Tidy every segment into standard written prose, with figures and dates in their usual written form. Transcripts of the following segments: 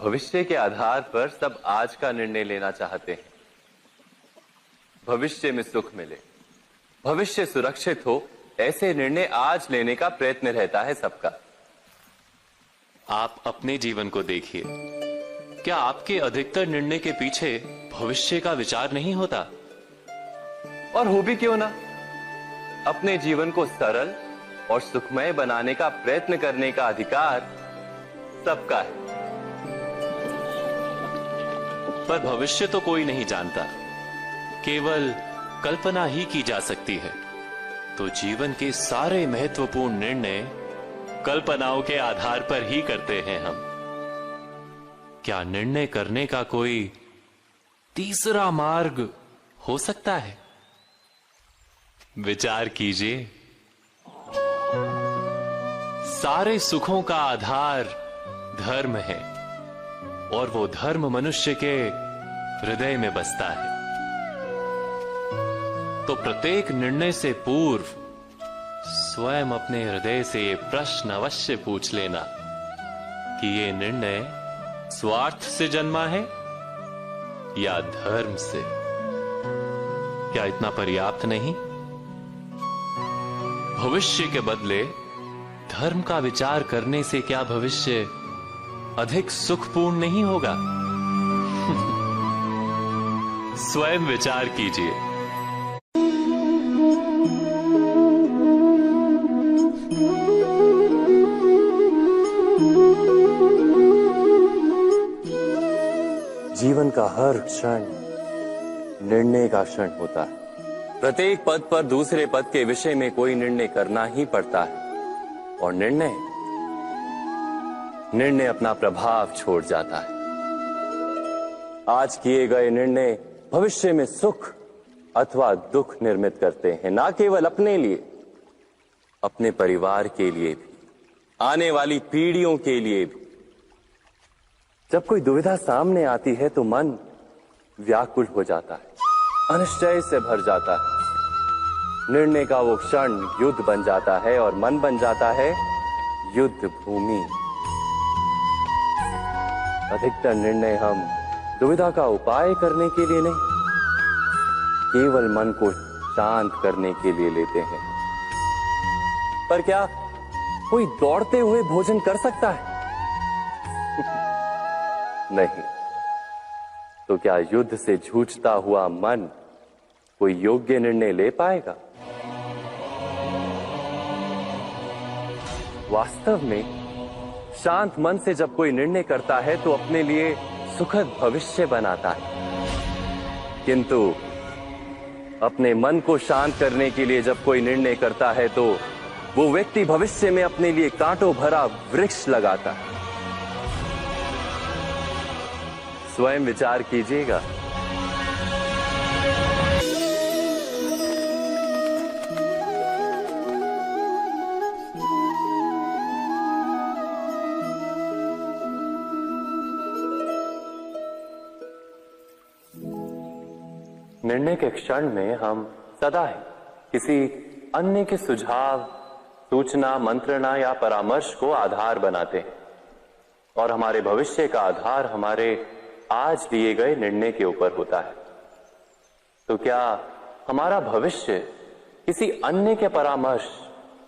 भविष्य के आधार पर सब आज का निर्णय लेना चाहते हैं। भविष्य में सुख मिले, भविष्य सुरक्षित हो, ऐसे निर्णय आज लेने का प्रयत्न रहता है सबका। आप अपने जीवन को देखिए, क्या आपके अधिकतर निर्णय के पीछे भविष्य का विचार नहीं होता? और हो भी क्यों ना, अपने जीवन को सरल और सुखमय बनाने का प्रयत्न करने का अधिकार सबका है। पर भविष्य तो कोई नहीं जानता, केवल कल्पना ही की जा सकती है। तो जीवन के सारे महत्वपूर्ण निर्णय कल्पनाओं के आधार पर ही करते हैं हम। क्या निर्णय करने का कोई तीसरा मार्ग हो सकता है? विचार कीजिए। सारे सुखों का आधार धर्म है और वो धर्म मनुष्य के हृदय में बसता है। तो प्रत्येक निर्णय से पूर्व स्वयं अपने हृदय से ये प्रश्न अवश्य पूछ लेना कि ये निर्णय स्वार्थ से जन्मा है या धर्म से। क्या इतना पर्याप्त नहीं? भविष्य के बदले धर्म का विचार करने से क्या भविष्य अधिक सुखपूर्ण नहीं होगा? स्वयं विचार कीजिए। जीवन का हर क्षण निर्णय का क्षण होता है। प्रत्येक पद पर दूसरे पद के विषय में कोई निर्णय करना ही पड़ता है और निर्णय अपना प्रभाव छोड़ जाता है। आज किए गए निर्णय भविष्य में सुख अथवा दुख निर्मित करते हैं, ना केवल अपने लिए, अपने परिवार के लिए भी, आने वाली पीढ़ियों के लिए भी। जब कोई दुविधा सामने आती है तो मन व्याकुल हो जाता है, अनिश्चय से भर जाता है। निर्णय का वो क्षण युद्ध बन जाता है और मन बन जाता है युद्ध भूमि। अधिकतर निर्णय हम दुविधा का उपाय करने के लिए नहीं, केवल मन को शांत करने के लिए लेते हैं। पर क्या कोई दौड़ते हुए भोजन कर सकता है? नहीं। तो क्या युद्ध से जूझता हुआ मन कोई योग्य निर्णय ले पाएगा? वास्तव में शांत मन से जब कोई निर्णय करता है तो अपने लिए सुखद भविष्य बनाता है। किंतु अपने मन को शांत करने के लिए जब कोई निर्णय करता है तो वो व्यक्ति भविष्य में अपने लिए कांटों भरा वृक्ष लगाता है। स्वयं विचार कीजिएगा। निर्णय के क्षण में हम सदा ही किसी अन्य के सुझाव, सूचना, मंत्रणा या परामर्श को आधार बनाते हैं और हमारे भविष्य का आधार हमारे आज लिए गए निर्णय के ऊपर होता है। तो क्या हमारा भविष्य किसी अन्य के परामर्श,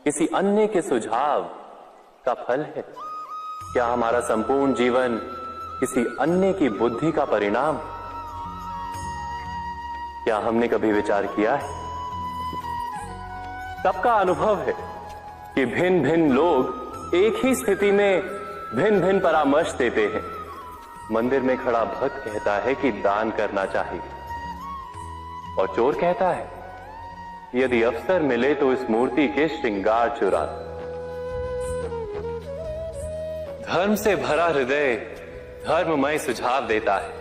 किसी अन्य के सुझाव का फल है? क्या हमारा संपूर्ण जीवन किसी अन्य की बुद्धि का परिणाम? क्या हमने कभी विचार किया है? सबका अनुभव है कि भिन्न भिन्न लोग एक ही स्थिति में भिन्न भिन्न परामर्श देते हैं। मंदिर में खड़ा भक्त कहता है कि दान करना चाहिए और चोर कहता है यदि अवसर मिले तो इस मूर्ति के श्रृंगार चुरा। धर्म से भरा हृदय धर्ममय सुझाव देता है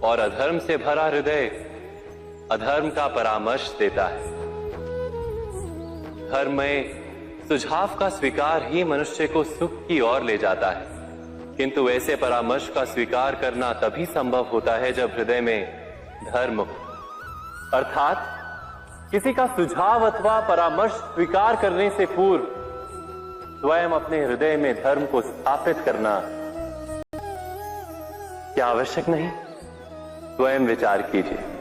और अधर्म से भरा हृदय अधर्म का परामर्श देता है। धर्ममय सुझाव का स्वीकार ही मनुष्य को सुख की ओर ले जाता है, किंतु ऐसे परामर्श का स्वीकार करना तभी संभव होता है जब हृदय में धर्म हो। अर्थात किसी का सुझाव अथवा परामर्श स्वीकार करने से पूर्व स्वयं अपने हृदय में धर्म को स्थापित करना क्या आवश्यक नहीं? स्वयं विचार कीजिए।